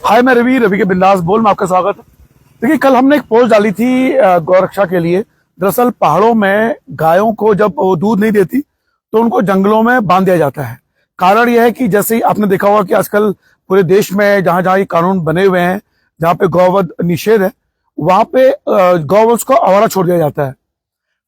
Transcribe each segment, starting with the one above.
हाय, मैं रवि के बिंदास बोल में आपका स्वागत है। देखिए, कल हमने एक पोस्ट डाली थी गौरक्षा के लिए। दरअसल पहाड़ों में गायों को जब वो दूध नहीं देती तो उनको जंगलों में बांध दिया जाता है। कारण यह है कि जैसे आपने देखा होगा कि आजकल पूरे देश में जहां जहां ये कानून बने हुए हैं, जहां पे गौवध निषेध है, वहां पे गौवंश को आवारा छोड़ दिया जाता है।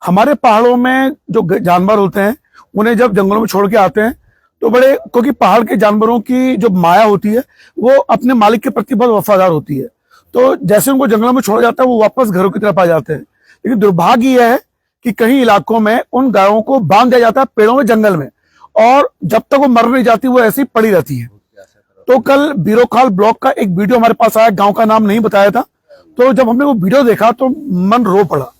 हमारे पहाड़ों में जो जानवर होते हैं उन्हें जब जंगलों में छोड़ के आते हैं तो बड़े, क्योंकि पहाड़ के जानवरों की जो माया होती है वो अपने मालिक के प्रति बहुत वफादार होती है, तो जैसे उनको जंगलों में छोड़ा जाता है वो वापस घरों की तरफ आ जाते हैं। लेकिन दुर्भाग्य यह है कि कई इलाकों में उन गायों को बांध दिया जाता है पेड़ों में, जंगल में, और जब तक वो मर नहीं जाती वो ऐसी ही पड़ी रहती है। तो कल बीरोखाल ब्लॉक का एक वीडियो हमारे पास आया, गांव का नाम नहीं बताया था, तो जब हमने वो वीडियो देखा तो मन रो पड़ा।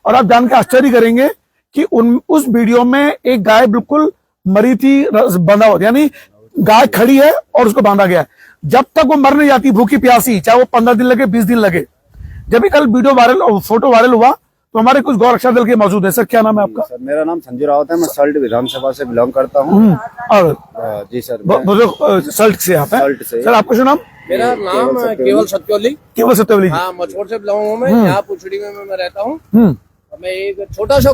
और आप जान के आश्चर्य करेंगे कि उस वीडियो में एक गाय बिल्कुल मरी थी, बंधा हुआ, यानी गाय खड़ी है और उसको बांधा गया है। जब तक वो मर नहीं जाती भूखी प्यासी, चाहे वो 15 दिन लगे 20 दिन लगे। जब भी कल वीडियो वायरल, फोटो वायरल हुआ तो हमारे कुछ गौ रक्षा दल के मौजूद है। सर, क्या नाम है आपका? सर, मेरा नाम संजय रावत है। मैं सल्ट विधानसभा से बिलोंग करता हूँ। और जी सर, सल्ट से आप हैं? सल्ट से। सर, आपका शुभ नाम? मेरा नाम केवल सत्यवली। केवल सत्यवली। हाँ, मछोड़ से बिलोंग हूँ मैं। यहाँ पुछड़ी में मैं रहता हूँ। मैं एक छोटा सा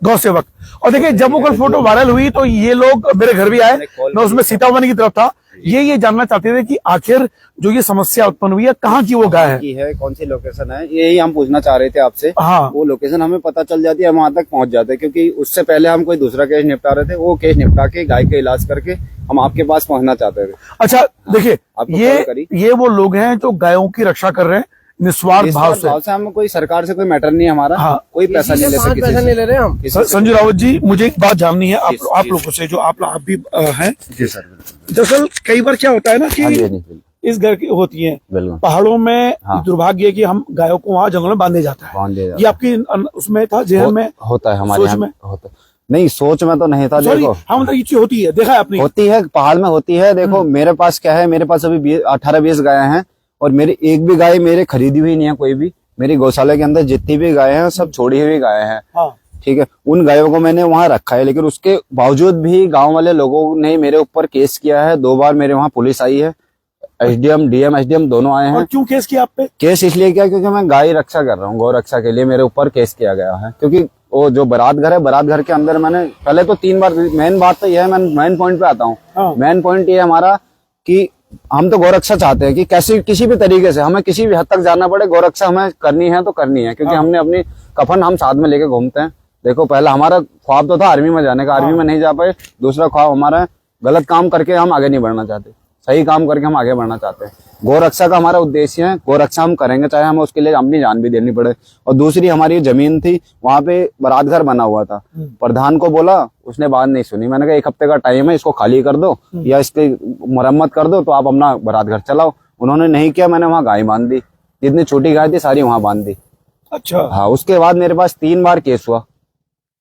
गौ सेवक। और देखिए, जब वो कल फोटो वायरल हुई तो ये लोग मेरे घर भी आए, मैं उसमें सीतामढ़ी की तरफ था। ये जानना चाहते थे कि आखिर जो ये समस्या उत्पन्न हुई है, कहाँ की वो गाय है, कौन सी लोकेशन है, यही हम पूछना चाह रहे थे आपसे। हाँ, वो लोकेशन हमें पता चल जाती है, हम वहाँ तक पहुँच जाते हैं, क्योंकि उससे पहले हम कोई दूसरा केस निपटा रहे थे। वो केस निपटा के गाय का इलाज करके हम आपके पास पहुँचना चाहते थे। अच्छा, देखिए, ये वो लोग हैं जो गायों की रक्षा कर रहे हैं निस्वार्थ भाव से। हम कोई सरकार से कोई मैटर नहीं है हमारा। हाँ, कोई पैसा नहीं लेते, पैसा नहीं ले रहे हम। संजय रावत जी, मुझे एक बात जाननी है आप लोगों से, जो आप भी हैं। जी सर। दरअसल कई बार क्या होता है ना कि इस घर की होती है पहाड़ों में, दुर्भाग्य है कि हम गायों को वहाँ जंगलों में बांधे जाता है। ये आपकी उसमें था, जेहन में होता है, हमारे सोच में होता नहीं, सोच में तो नहीं था। देखो, हाँ, मतलब ये चीज होती है, देखा है आपने? होती है, पहाड़ में होती है। देखो, मेरे पास क्या है, मेरे पास अभी 18-20 गाय हैं, और मेरी एक भी गाय मेरे खरीदी हुई नहीं है कोई भी। मेरी गौशाला के अंदर जितनी भी गाय हैं सब छोड़ी हुई गाय हैं। हाँ। ठीक है, उन गायों को मैंने वहां रखा है, लेकिन उसके बावजूद भी गांव वाले लोगों ने मेरे ऊपर केस किया है। 2 बार मेरे वहां पुलिस आई है, एसडीएम, डीएम, एसडीएम दोनों आए हैं। और क्यों केस किया आप पे? केस इसलिए किया क्योंकि मैं गाय रक्षा कर रहा हूँ, गौ रक्षा के लिए मेरे ऊपर केस किया गया है। क्योंकि वो जो बारात घर है, बारात घर के अंदर मैंने पहले तो 3 बार, मेन बात तो यह है, मैं मेन पॉइंट पे आता हूँ। मेन पॉइंट ये हमारा कि हम तो गौरक्षा चाहते हैं कि कैसे किसी भी तरीके से हमें किसी भी हद तक जाना पड़े, गौरक्षा हमें करनी है तो करनी है। क्योंकि हमने अपनी कफन हम साथ में लेके घूमते हैं। देखो, पहला हमारा ख्वाब तो था आर्मी में जाने का, आर्मी में नहीं जा पाए। दूसरा ख्वाब हमारा, गलत काम करके हम आगे नहीं बढ़ना चाहते, सही काम करके हम आगे बढ़ना चाहते हैं। गौरक्षा का हमारा उद्देश्य है, गौरक्षा हम करेंगे चाहे हमें उसके लिए अपनी जान भी देनी पड़े। और दूसरी, हमारी जमीन थी, वहां पे बारात घर बना हुआ था। प्रधान को बोला, उसने बात नहीं सुनी। मैंने कहा 1 हफ्ते का टाइम है, इसको खाली कर दो या इसकी मरम्मत कर दो तो आप अपना बारात घर चलाओ। उन्होंने नहीं किया, मैंने वहां गाय बांध दी, जितनी छोटी गाय थी सारी वहां बांध दी। अच्छा। हाँ, उसके बाद मेरे पास 3 बार केस हुआ।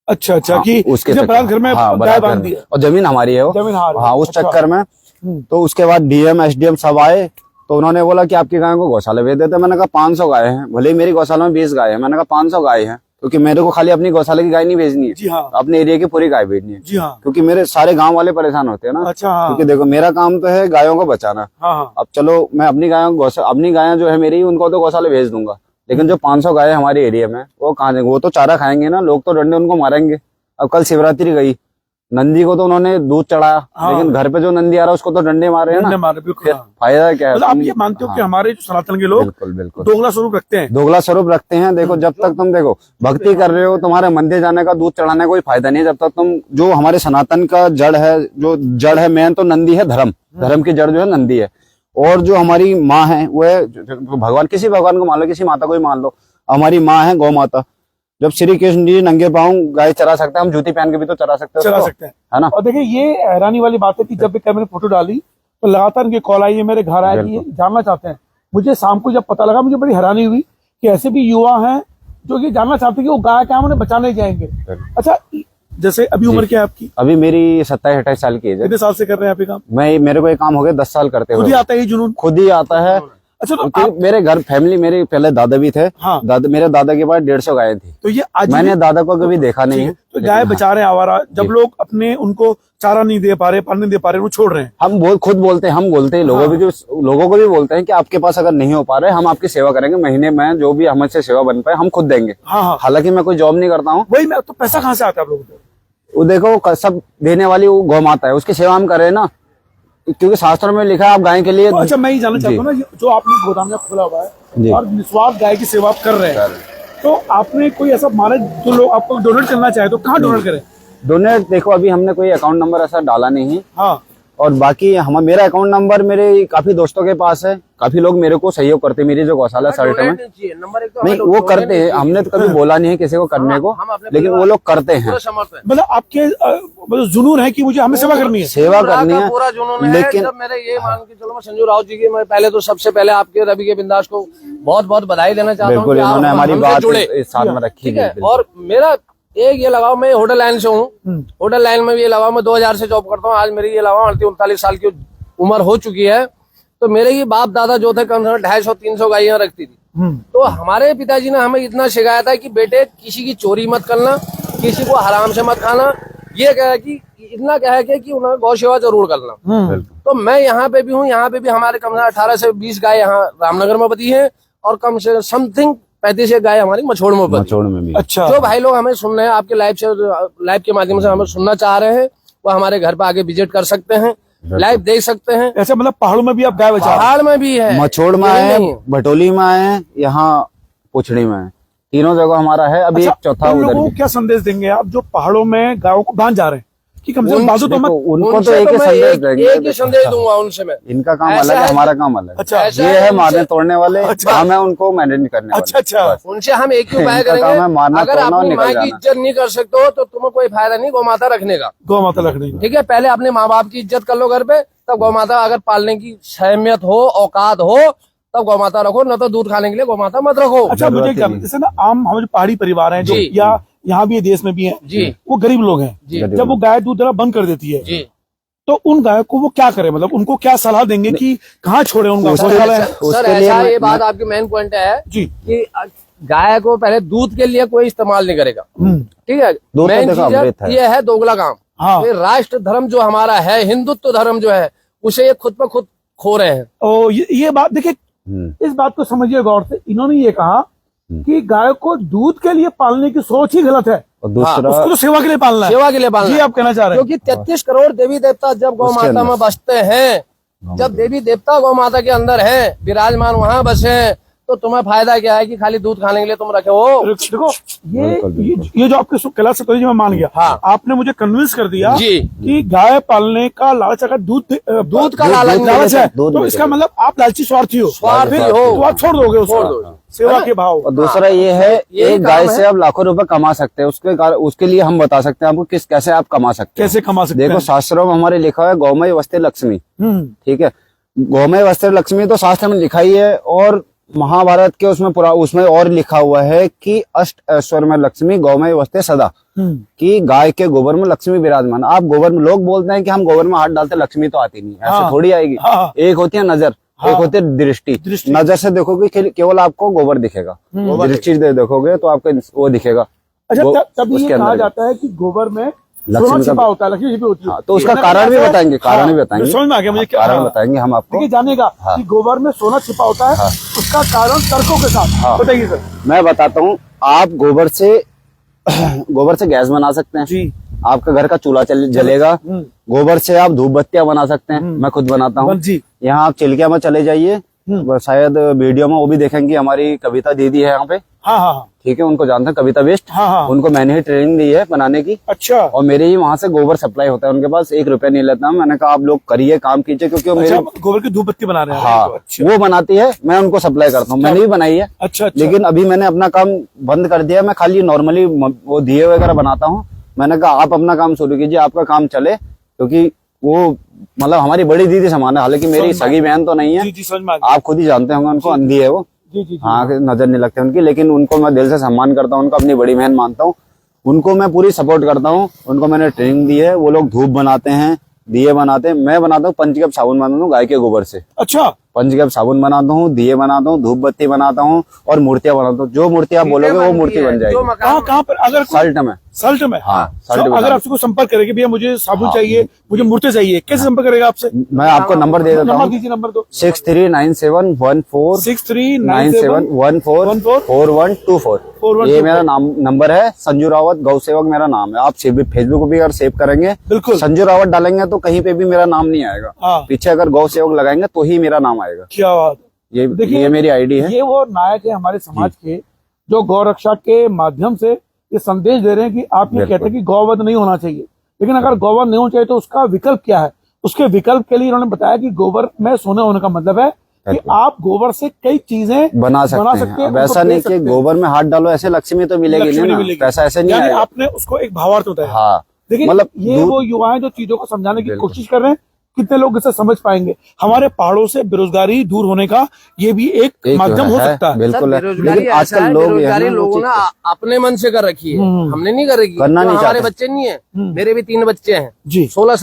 अच्छा, हाँ, कि उसके बारात घर में गाय बांध दी और जमीन हमारी है वो। जमीन हाँ, उस चक्कर में। तो उसके बाद डीएम, एसडीएम सब आए, तो उन्होंने बोला कि आपकी गाय को गौशाला भेज देते। मैंने कहा 500 गाय हैं, भले ही मेरी गौशाला में 20 गाय है। मैंने कहा 500 गाय है, क्योंकि मेरे को खाली अपनी गौशाला की गाय नहीं भेजनी है। जी हाँ। अपने एरिया की पूरी गाय भेजनी है। जी हाँ। क्योंकि मेरे सारे गांव वाले परेशान होते हैं ना। अच्छा। हाँ। क्योंकि देखो, मेरा काम तो है गायों को बचाना। हाँ। अब चलो, मैं अपनी गायें जो है मेरी, उनको तो गौशाला भेज दूंगा, लेकिन जो 500 गाय हमारे एरिया में, वो कहाँ जाएंगे? वो तो चारा खाएंगे ना, लोग तो डंडे उनको मारेंगे। अब कल शिवरात्रि गई, नंदी को तो उन्होंने दूध चढ़ाया। हाँ। लेकिन घर पे जो नंदी आ रहा है उसको तो डंडे मारे हैं ना। फिर फायदा क्या है? मतलब आप ये मानते हो कि हमारे जो सनातन के लोग बिल्कुल दोगला स्वरूप रखते हैं? दोगला स्वरूप रखते हैं। देखो, जब तक तुम देखो भक्ति कर रहे हो, तुम्हारे मंदिर जाने का, दूध चढ़ाने का कोई फायदा नहीं है, जब तक तुम, जो हमारे सनातन का जड़ है, जो जड़ है मेन तो नंदी है, धर्म की जड़ जो है नंदी है। और जो हमारी माँ है वो है भगवान, किसी भगवान को मान लो, किसी माता को ही मान लो, हमारी माँ है गौ माता। जब श्री कृष्ण जी नंगे पाँव गाय चरा सकते हैं, हम जूती पहन के भी तो चरा सकते हैं, है ना। और देखिए, ये हैरानी वाली बात है कि जब भी मैंने फोटो डाली तो लगातार इनकी कॉल आई है, मेरे घर आए, ये जानना चाहते हैं। मुझे शाम को जब पता लगा, मुझे बड़ी हैरानी हुई कि ऐसे भी युवा हैं जो ये जानना चाहते हैं कि वो गाय क्या उन्हें बचाने जाएंगे। अच्छा, जैसे अभी उम्र क्या है आपकी? अभी मेरी 27-28 साल की है। कितने साल से कर रहे हैं आप ये काम? मेरे को ये काम हो गया 10 साल करते हुए। खुद ही आता है जुनून? खुद ही आता है। अच्छा तो क्योंकि मेरे घर फैमिली, मेरे पहले दादा भी थे। हाँ। मेरे दादा के पास 150 गायें थी। तो ये आज मैंने दादा को कभी देखा नहीं है। तो गाय बचा रहे हैं आवारा, जब लोग अपने उनको चारा नहीं दे पा रहे, पानी नहीं दे पा रहे, वो छोड़ रहे हैं। हम खुद बोलते हैं, हम बोलते हैं लोगों को भी बोलते हैं कि आपके पास अगर नहीं हो पा रहे, हम आपकी सेवा करेंगे, महीने में जो भी हमसे सेवा बन पाए हम खुद देंगे। हाँ। हालांकि मैं कोई जॉब नहीं करता हूँ। वही मैं तो पैसा कहाँ से आता है आप लोगों को? वो देखो सब देने वाली वो गौ माता है, उसकी सेवा हम करें ना, क्योंकि शास्त्रों में लिखा है आप गाय के लिए। तो अच्छा मैं ये जानना चाहता हूँ ना, जो आपने गोदाम में खोला हुआ है और निस्वार्थ गाय की सेवा आप कर रहे हैं, तो आपने कोई ऐसा माना जो लोग आपको डोनेट करना चाहे तो कहाँ डोनेट करें? डोनेट देखो अभी हमने कोई अकाउंट नंबर ऐसा डाला नहीं है। हाँ। और बाकी मेरा अकाउंट नंबर मेरे काफी दोस्तों के पास है। काफी लोग मेरे को सहयोग करते हैं, मेरी जो गौशाला सर्ट में नहीं वो करते हैं। हमने तो कभी बोला नहीं है किसी को करने को, लेकिन वो लोग करते हैं। मतलब आपके मतलब जुनून है कि मुझे हमें सेवा करनी है, सेवा करनी है। पूरा जुनून है। लेकिन जब मेरे ये मान के चलो, मैं संजू राउत जी की मैं पहले तो सबसे पहले आपके रवि के बिंदास को बहुत बहुत बधाई देना चाहता हूँ। बिल्कुल, इन्होंने हमारी बात जुड़े साथ में रखी है। और मेरा एक ये लगाओ, मैं होटल लाइन से हूँ, होटल लाइन में भी ये लगाओ, मैं 2000 से जॉब करता हूँ। आज मेरी ये लगाओ 39 साल की उम्र हो चुकी है। तो मेरे ये बाप दादा जो थे कम से कम 250-300 गायें रखती थी। तो हमारे पिताजी ने हमें इतना सिखाया था कि बेटे किसी की चोरी मत करना, किसी को हराम से मत खाना। ये कहा कि इतना कहा कि उन्हें गौ सेवा जरूर करना। तो मैं यहाँ पे भी हूँ, यहाँ पे भी हमारे कम से कम 18 से 20 गाय यहाँ रामनगर में बती है और कम से समथिंग 35 गाय हमारी मछोड़ में बती। मछोड़ में भी। अच्छा। जो भाई लोग हमें सुन रहे हैं आपके लाइव के माध्यम से हमें सुनना चाह रहे हैं, वो हमारे घर पे आके विजिट कर सकते हैं, लाइव देख सकते हैं। ऐसा मतलब पहाड़ों में भी आप गाय बचा रहे हैं? पहाड़ में भी है, मछोड़ में आए, भटोली में आए, यहाँ पुछड़ी में आए, तीनों जगह हमारा है। अभी अच्छा, एक चौथा उन उधर लोगों को भी। क्या संदेश देंगे आप जो पहाड़ों में गायों को बांध जा रहे हैं कि कम से कम बाजू तो मत? उनको तो एक ही संदेश देंगे। एक ही संदेश दूंगा उनसे मैं। इनका काम ऐसा अलग है, है हमारा काम अलग है। अच्छा। ये है मारने तोड़ने वाले, हम है उनको मैनेज करने वाले। अच्छा अच्छा। उनसे हम एक ही उपाय इनका काम है करेंगे, मारना, अगर तोड़ना और अपनी निकल माँ की जाना। इज्जत नहीं कर सकते हो तो तुम्हें कोई फायदा नहीं गौ माता रखने का। गौ माता रखने का। ठीक है, पहले अपने माँ बाप की इज्जत कर लो घर पे, तब गौ माता अगर पालने की सहमियत हो, औकात हो, तब गौ माता रखो, न तो दूध खाने के लिए गौ माता मत रखो। अच्छा मुझे क्या, जैसे ना आम हमारे पहाड़ी परिवार हैं जो, जी। या यहाँ भी देश में भी हैं जी। वो गरीब लोग हैं, जी। जब वो गाय दूध देना बंद कर देती है जी। तो उन गायों को वो क्या करे? मतलब उनको क्या सलाह देंगे कि कहाँ छोड़े उन सर गौशाला? ऐसा ये बात आपकी मेन पॉइंट है जी कि गाय को पहले दूध के लिए कोई इस्तेमाल नहीं करेगा। ठीक है, दूध मेन तो देखो अमृत चीज है। ये है दोगला काम। हाँ। ये राष्ट्र धर्म जो हमारा है, हिंदुत्व धर्म जो है, उसे ये खुद पर खुद खो रहे हैं। और ये बात देखिए, इस बात को समझिए गौर से। इन्होंने ये कहा कि गाय को दूध के लिए पालने की सोच ही गलत है, और दूसरा उसको तो सेवा के लिए पालना है। सेवा के लिए पालना ये है। आप कहना चाह रहे हैं? क्योंकि 33 करोड़ देवी देवता जब गौ उसके माता अंदर। में बसते हैं, जब देवी देवता गौ माता के अंदर हैं, विराजमान वहां बसे हैं, तो तुम्हें फायदा क्या है कि खाली दूध खाने के लिए तुम रखे हो? देखो ये जो आपके कैलाश सतोरी जी मैं मान गया। हाँ। आपने मुझे कन्विंस कर दिया जी। कि गाय पालने का लालच, अगर दूध का लालच है दूध तो में इसका तो- मतलब आप लालची स्वार्थी हो, स्वार्थी हो। तो आप छोड़ दोगे छोड़ उसको, दो। सेवा के भाव। और दूसरा ये है, यही एक गाय काम से आप लाखों रुपए कमा सकते हैं। उसके लिए हम बता सकते हैं आपको कैसे आप कमा सकते हैं। कैसे कमा सकते देखो हैं? शास्त्रों में हमारे लिखा है गौमय वस्ते लक्ष्मी। ठीक है, गौमय वस्त्र लक्ष्मी तो शास्त्र में लिखा ही है। और महाभारत के उसमें और लिखा हुआ है कि अष्ट ऐश्वर्य में लक्ष्मी गौमय वस्ते सदा, कि गाय के गोबर में लक्ष्मी विराजमान। आप गोबर में, लोग बोलते हैं कि हम गोबर में हाथ डालते लक्ष्मी तो आती नहीं, ऐसे हाँ। थोड़ी आएगी। हाँ। एक होती है नजर, एक होती है दृष्टि। नजर से देखोगे केवल आपको गोबर दिखेगा, दृष्टि से देखोगे तो आपको वो दिखेगा। अच्छा वो तब ये उसके कहा अंदर जाता है कि गोबर में लक्ष्मी सोना का- छिपा होता है, लक्ष्मी छिपी होती है। हाँ, तो उसका कारण भी बताएंगे, कारण भी बताएंगे। समझ में आ गया मुझे क्या कारण बताएंगे हम आपको। देखिए, जानेगा कि गोबर में सोना छिपा होता है, उसका कारण तर्कों के साथ बताइए सर। मैं बताता हूँ। आप गोबर से गैस बना सकते हैं जी। आपका घर का चूल्हा जलेगा। गोबर से आप धूप बत्तियां बना सकते हैं, मैं खुद बनाता हूँ जी। यहाँ आप चिल्किया में चले जाइए, शायद वीडियो में वो भी देखेंगे, हमारी कविता दीदी है यहाँ पे। हाँ हाँ हाँ। ठीक है, उनको जानते हैं, कविता बेस्ट। हाँ हाँ। उनको मैंने ही ट्रेनिंग दी है बनाने की। अच्छा। और मेरे ही वहां से गोबर सप्लाई होता है उनके पास, 1 रुपया नहीं लेता हूं। मैंने कहा आप लोग करिए, काम कीजिए, क्योंकि वो अच्छा, मेरे गोबर की धूप बत्ती बना रहे हैं? हाँ अच्छा वो बनाती है, मैं उनको सप्लाई करता हूँ। मैंने भी बनाई है। अच्छा अच्छा। लेकिन अभी मैंने अपना काम बंद कर दिया। मैं खाली नॉर्मली वो दिए वगैरह बनाता हूँ। मैंने कहा आप अपना काम शुरू कीजिए, आपका काम चले, क्योंकि वो मतलब हमारी बड़ी दीदी समान है। हालांकि मेरी सगी बहन तो नहीं है, जी जी समझ में आ गया। आप खुद ही जानते होंगे उनको, अंधी है वो। जी जी जी। हाँ, नजर नहीं लगती उनकी, लेकिन उनको मैं दिल से सम्मान करता हूँ, उनको अपनी बड़ी बहन मानता हूँ। उनको मैं पूरी सपोर्ट करता हूँ। उनको मैंने ट्रेनिंग दी है। वो लोग धूप बनाते हैं, दिए बनाते हैं, मैं बनाता हूँ पंचकप साबुन बनाता हूँ गाय के गोबर से। अच्छा। पंचगव्य साबुन बनाता हूँ, दिए बनाता हूँ, धूप बत्ती बनाता हूँ और मूर्तियां बनाता हूँ। जो मूर्ति आप बोलोगे वो मूर्ति बन जाएगी। कहाँ पर? अगर सल्ट में। सल्ट में? हाँ, सल्ट तो में। अगर आपसे कोई संपर्क करेगा भैया मुझे साबुन चाहिए, मुझे मूर्ति चाहिए, कैसे संपर्क करेगा आपसे? मैं आपको नंबर दे देता नंबर हूँ। दीजिए, नंबर दो। 6397144124 ये मेरा नाम नंबर है। संजू रावत गौ सेवक मेरा नाम है। आप फेसबुक भी अगर सेव करेंगे बिल्कुल। संजू रावत डालेंगे तो कहीं पे भी मेरा नाम नहीं आएगा। हाँ। पीछे अगर गौ सेवक लगाएंगे तो ही मेरा नाम आएगा। क्या बात है। ये मेरी आईडी है। ये वो नायक है हमारे समाज के जो गौ रक्षा के माध्यम से ये संदेश दे रहे हैं कि आप ये कहते हैं कि गौवध नहीं होना चाहिए, लेकिन अगर गौवध नहीं होना चाहिए तो उसका विकल्प क्या है? उसके विकल्प के लिए उन्होंने बताया कि गोबर में सोने होने का मतलब है कि आप गोबर से कई चीजें बना सकते हैं। वैसा नहीं कि गोबर में हाथ डालो ऐसे लक्ष्मी तो मिलेगी नहीं ना, पैसा ऐसे नहीं आएगा। आपने उसको एक भावार्थ बताया। हाँ, देखिए मतलब ये वो युवा है जो चीजों को समझाने की कोशिश कर रहे हैं। कितने लोग इसे समझ पाएंगे? हमारे पहाड़ों से बेरोजगारी दूर होने का ये भी एक माध्यम हो सकता है। बिल्कुल है। लेकिन आजकल बेरोजगारी लोगों ने अपने मन से कर रखी है, हमने नहीं कर रखी। करना नहीं हमारे बच्चे नहीं है, मेरे भी 3 बच्चे हैं जी। 16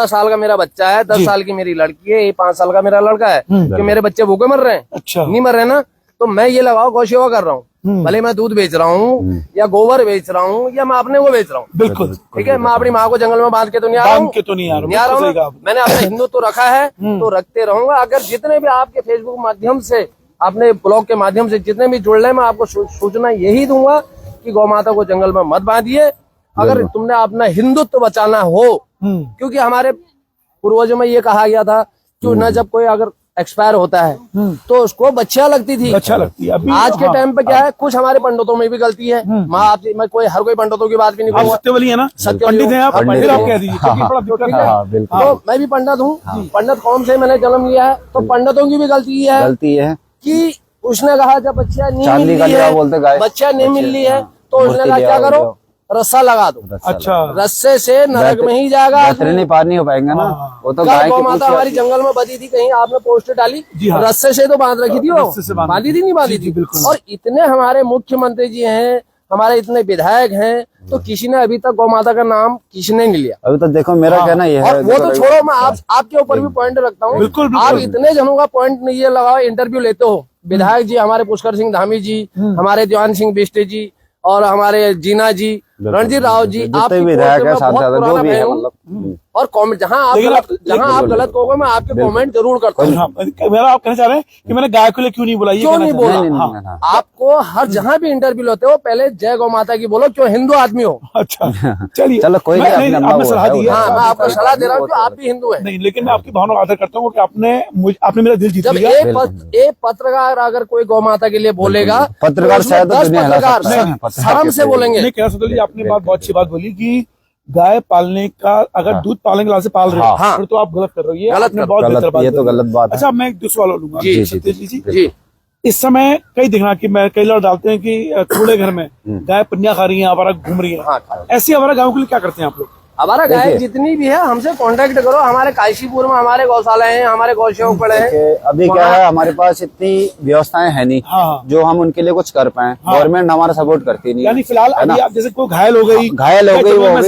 साल का मेरा बच्चा है, 10 साल की मेरी लड़की है, 5 साल का मेरा लड़का है। कि मेरे बच्चे भूखे मर रहे हैं? अच्छा, नहीं मर रहे ना। तो मैं ये लगाओ गौ सेवा कर रहा हूँ, भले मैं दूध बेच रहा हूँ या गोबर बेच रहा हूँ या मैं अपने को बेच रहा हूँ। बिल्कुल ठीक है। मैं अपनी माँ को जंगल में बांध के तो नहीं आ रहा हूँ। मैंने अपना हिंदू तो रखा है तो रखते रहूंगा। अगर जितने भी आपके फेसबुक माध्यम से, आपने ब्लॉग के माध्यम से जितने भी जुड़ रहे, मैं आपको सूचना यही दूंगा कि गौ माता को जंगल में मत बांधिए। अगर तुमने अपना हिंदुत्व बचाना हो, क्योंकि हमारे पूर्वजों में ये कहा गया था कि न जब कोई अगर एक्सपायर होता है तो उसको बच्चियां लगती थी। अच्छा लगती है। अभी आज के टाइम पे क्या है, कुछ हमारे पंडितों में भी गलती है। मैं हर कोई पंडितों की बात भी नहीं करूंगा। सत्यवली है ना, पंडित हैं आप, फिर आप कह दीजिए क्योंकि बड़ा दिक्कत है। तो मैं भी पंडित हूँ, पंडित कौम से मैंने जन्म लिया है, तो पंडितों की भी गलती है कि उसने कहा जब बच्चा नहीं मिल रही है, बच्चा नहीं मिल रही है तो उसने कहा क्या करो, रस्सा लगा दो। अच्छा, रस्से से नरक में ही जाएगा। नहीं पार नहीं हो पाएंगे ना। वो तो गौ माता हमारी जंगल में बंधी थी, कहीं आपने पोस्टर डाली, रस्से से तो बांध रखी थी, वो बांधी थी नहीं बांधी थी। और इतने हमारे मुख्यमंत्री जी हैं, हमारे इतने विधायक हैं, तो किसी ने अभी तक गौ माता का नाम किसी ने नहीं लिया। अभी तो देखो मेरा कहना ये है। वो तो छोड़ो, मैं आपके ऊपर भी पॉइंट रखता हूँ। आप इतने जनों का पॉइंट नहीं ये लगाओ, इंटरव्यू लेते हो। विधायक जी हमारे पुष्कर सिंह धामी जी, हमारे दीवान सिंह बिष्ट जी और हमारे जीना जी, रणजीत राव जी, आपकी विधायक है, जो भी है मतलब। और कमेंट जहाँ आप गलत कहोगे मैं आपके कमेंट जरूर करता हूँ। मेरा आप कहना चाह रहे हैं कि मैंने गाय को लिए क्यों नहीं बोला? क्यों नहीं बोला? आपको हर जहाँ भी इंटरव्यू लेते हो पहले जय गौ माता की बोलो, क्यों हिंदू आदमी हो। अच्छा चलिए, चलो कोई नहीं, आपने सलाह दी है। मैं आपको सलाह दे रहा हूँ कि आप भी हिंदू है। नहीं, लेकिन मैं आपकी भावना का आदर करता हूँ कि आपने मेरा दिल जीत जब लिया। एक पत्रकार अगर कोई गौ माता के लिए बोलेगा, पत्रकार शायद 10 पत्रकार शर्म से बोलेंगे। नहीं, कहना जी आपने बात बहुत अच्छी बात बोली कि गाय पालने का अगर दूध पालने के लाभ से पाल रहे हो फिर तो आप गलत कर रहे हो। ये आपने बहुत बेहतर बात, ये तो गलत बात है। अच्छा, मैं एक दूसरा सवाल लूंगा जी। इस समय कई देखना कि कई लोग डालते हैं कि थोड़े घर में गाय पन्नियां खा रही है, आवारा घूम रही है। ऐसी आवारा गायों के लिए क्या करते हैं आप लोग? हमारा गाय जितनी भी है हमसे कांटेक्ट करो। हमारे काशीपुर में हमारे गौशाला हैं, हमारे गौसेवक पड़े हैं। अभी क्या है, हमारे पास इतनी व्यवस्थाएं है नहीं जो हम उनके लिए कुछ कर पाए। गवर्नमेंट हमारा सपोर्ट करती नहीं। यानी फिलहाल अभी आप जैसे कोई घायल हो गई, वो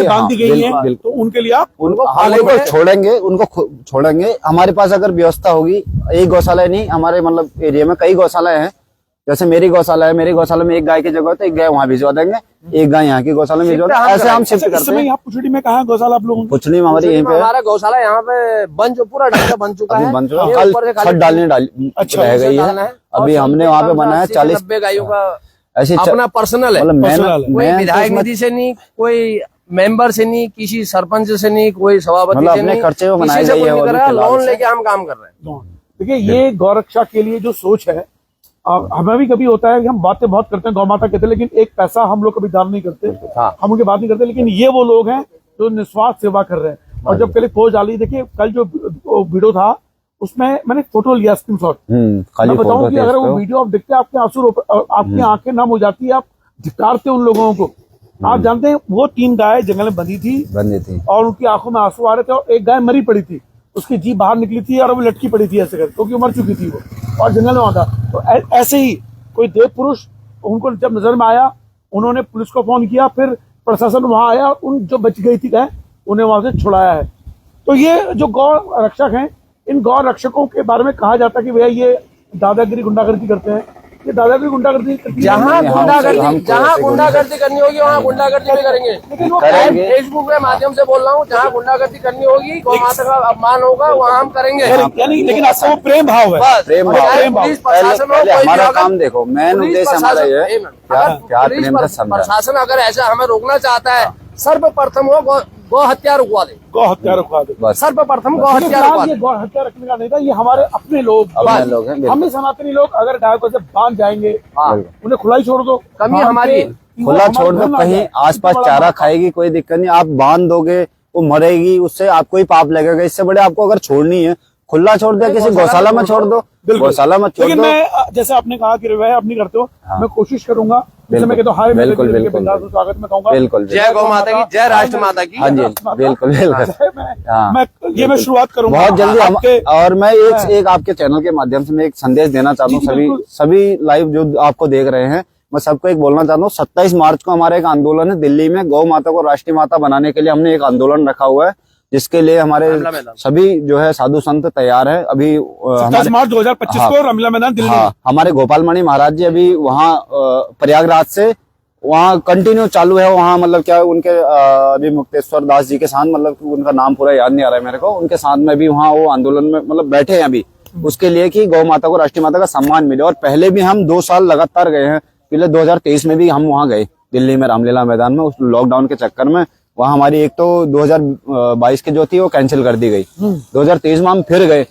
बांध दी गई है, तो उनके लिए आप उनको छोड़ेंगे। हमारे पास अगर व्यवस्था होगी, एक गौशाला नहीं, हमारे मतलब एरिया में कई गौशालाएं हैं। जैसे मेरी गौशाला है, मेरी गौशाला में एक गाय की जगह है तो एक गाय वहाँ भिजवा देंगे, एक गाय यहाँ की गौशाला में भिजवा देंगे। ऐसे हम शिफ्ट करते हैं। पुछड़ी में कहाँ गौशाला आप लोगों? पुछड़ी में हमारे यहीं पे हमारा गौशाला यहाँ पे पूरा ढंग बन चुका है। कल छत डालने रह गई है। अभी हमने वहाँ पे बनाया 40-90 गायों का ऐसे अपना पर्सनल है। कोई विधायक मैं निधि से नहीं, कोई मेंबर से नहीं, किसी सरपंच से नहीं, कोई सभापति से नहीं, खर्चे में किसी से कोई नहीं कर रहा। लोन लेके हम काम कर रहे हैं। देखिए, ये गौरक्षा के लिए जो सोच है, हमें भी कभी होता है कि हम बातें बहुत करते हैं, गौ माता कहते हैं, लेकिन एक पैसा हम लोग कभी दान नहीं करते। हम उनकी बात नहीं करते, लेकिन ये वो लोग हैं जो निस्वार्थ सेवा कर रहे हैं। और जब कल पोस्ट डाली, देखिए कल जो वीडियो था उसमें मैंने फोटो लिया, स्क्रीनशॉट। मैं बताऊं कि अगर वो वीडियो आप देखते हैं, आपके आंसू, आपकी आंखें नम हो जाती है, आप धिक्कारते उन लोगों को। आप जानते हैं वो 3 गाय जंगल में बंधी थी और उनकी आंखों में आंसू आ रहे थे, और एक गाय मरी पड़ी थी, उसकी जीभ बाहर निकली थी और वो लटकी पड़ी थी ऐसे कर, क्योंकि मर चुकी थी वो, और जंगल में था। तो ऐसे ही कोई देव पुरुष उनको जब नजर में आया, उन्होंने पुलिस को फोन किया, फिर प्रशासन वहां आया, उन जो बच गई थी गाय उन्हें वहां से छुड़ाया है। तो ये जो गौ रक्षक हैं, इन गौ रक्षकों के बारे में कहा जाता है कि भैया ये दादागिरी गुंडागर्दी करते हैं, ये दादागिरी गुंडागर्दी जहाँ गुंडागर्दी करनी होगी वहाँ गुंडागर्दी भी करेंगे। करेंगे। फेसबुक के माध्यम से बोल रहा हूँ, जहाँ गुंडागर्दी करनी होगी, गौ माता का अपमान होगा, वहाँ हम करेंगे। यानी लेकिन आपका वो प्रेम भाव है। बस प्रेम भाव। पुलिस प्रशासन हो, पहले कोई भी हमारा अगर- काम देखो, मेन पुलिस उद्देश्य हमारा ये है अगर प्यार पुलिस प्रेम से समझा। प्रशासन अगर ऐसा हमें रोकना चाहता है, सर्वप्रथम वो गौ हत्या रुकवा दे, गौ हत्या रुकवा दे। बस सर्वप्रथम गौ लेकिन हत्या फिलहाल रुकवा ये दे। गौ हत्या रखने का नहीं था, ये हमारे अपने लोग अपने लोग हैं, बिल्कुल। हम ही सनातनी लोग अगर गाय को ऐसे बांध जाएंगे, हाँ। उन्हें खुला ही छोड़ दो, कमी बांध हमारी के है। वो खुला हमारे छोड़ घर दो, में आ कहीं जाए। आसपास बड़ा चारा मौका। खाएगी कोई दिक्कत नहीं, आप बांध दोगे वो मरेगी, उससे आपको ही पाप लगेगा। इससे बड़े आपको अगर छोड़नी है, खुला छोड़ दिया, किसी गौशाला में छोड़ दो, बिल्कुल। गौशाला में छोड़ लेकिन दो। मैं जैसे आपने कहा कि रिवाय आप नहीं करते हो, मैं कोशिश करूंगा। जैसे मैं कहता हूँ हाय बिल्कुल, मेरे बिल्कुल, बिंदास स्वागत में कहूंगा, बिल्कुल जय गौ माता की, जय राष्ट्र माता की। हाँ जी, बिल्कुल बिल्कुल। हाँ। मैं शुरुआत करूंगा बहुत जल्दी आपके और मैं एक आपके चैनल के माध्यम से मैं एक संदेश देना चाहता हूँ जी, सभी बिल्कुल। सभी लाइव जो आपको देख रहे हैं। मैं सबको एक बोलना चाहता हूँ, 27 मार्च को हमारा एक आंदोलन है दिल्ली में, गौ माता को राष्ट्रीय माता बनाने के लिए हमने एक आंदोलन रखा हुआ है, जिसके लिए हमारे सभी जो है साधु संत तैयार है। अभी 27 मार्च 2025 हाँ। को रामलीला मैदान दिल्ली में। हाँ, हमारे गोपाल मणि महाराज जी अभी वहाँ प्रयागराज से वहाँ कंटिन्यू चालू है। वहाँ मतलब क्या उनके अभी मुक्तेश्वर दास जी के साथ, मतलब उनका नाम पूरा याद नहीं आ रहा है मेरे को, उनके साथ में भी वहाँ वो आंदोलन में मतलब बैठे हैं अभी, उसके लिए कि गौ माता को राष्ट्रीय माता का सम्मान मिले। और पहले भी हम 2 साल लगातार गए हैं, पहले 2023 में भी हम वहाँ गए दिल्ली में रामलीला मैदान में, उस लॉकडाउन के चक्कर में। वहाँ हमारी एक तो 2022 की जो थी वो कैंसिल कर दी गई, 2023 में हम फिर गए,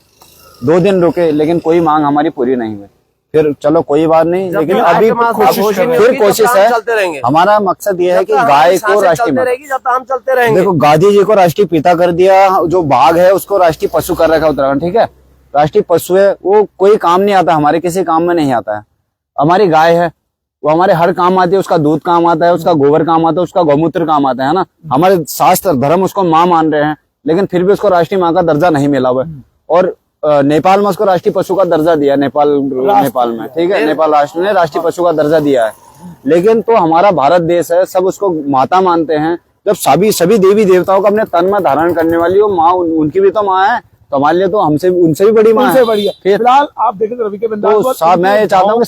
2 दिन रुके, लेकिन कोई मांग हमारी पूरी नहीं हुई। फिर चलो कोई बात नहीं, लेकिन अभी फिर कोशिश है। हमारा मकसद ये है कि गाय को राष्ट्रीय रहेगी, जब तक हम चलते रहेंगे। देखो, गांधी जी को राष्ट्रीय पिता कर दिया, जो बाघ है उसको राष्ट्रीय पशु कर रखा उत्तराखंड, ठीक है, राष्ट्रीय पशु है, वो कोई काम नहीं आता, हमारे किसी काम में नहीं आता है। हमारी गाय है, वो हमारे हर काम आती है, उसका दूध काम आता है, उसका गोबर काम आता है, उसका गौमूत्र काम आता है ना। हमारे शास्त्र धर्म उसको माँ मान रहे हैं, लेकिन फिर भी उसको राष्ट्रीय माँ का दर्जा नहीं मिला हुआ है। और नेपाल में उसको राष्ट्रीय पशु का दर्जा दिया, नेपाल में, ठीक है, नेपाल राष्ट्र ने राष्ट्रीय पशु का दर्जा दिया है। लेकिन तो हमारा भारत देश है, सब उसको माता मानते हैं। जब सभी देवी देवताओं को अपने तन में धारण करने वाली वो माँ, उनकी भी तो माँ है, तो हमारे लिए तो हमसे उनसे भी बड़ी माँ है। फिलहाल आप देखें रवि के बिंदास, तो मैं ये चाहता हूँ कि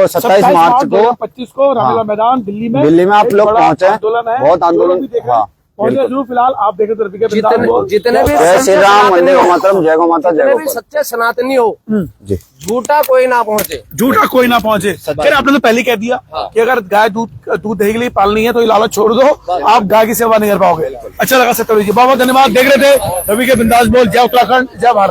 27 मार्च को 25 को रामलीला मैदान दिल्ली में आप लोग पहुंचे, आंदोलन है, बहुत आंदोलन। हाँ, पहुंचे जरूर। फिलहाल आप देखें तो रवि के बिंदास, जितने भी जय श्री राम, वंदे मातरम, जय गौ माता, जय जितने गौ भी माता। सच्चे सनातनी हो, जी, झूठा कोई ना पहुंचे, झूठा कोई ना पहुंचे। फिर आपने तो पहले ही कह दिया कि अगर गाय दूध दही के लिए पालनी है तो ये लालच छोड़ दो, आप गाय की सेवा नहीं कर पाओगे। अच्छा लगा सत्यवीर जी, बहुत बहुत धन्यवाद। देख रहे थे रवि के बिंदास बोल, जय उत्तराखंड, जय भारत।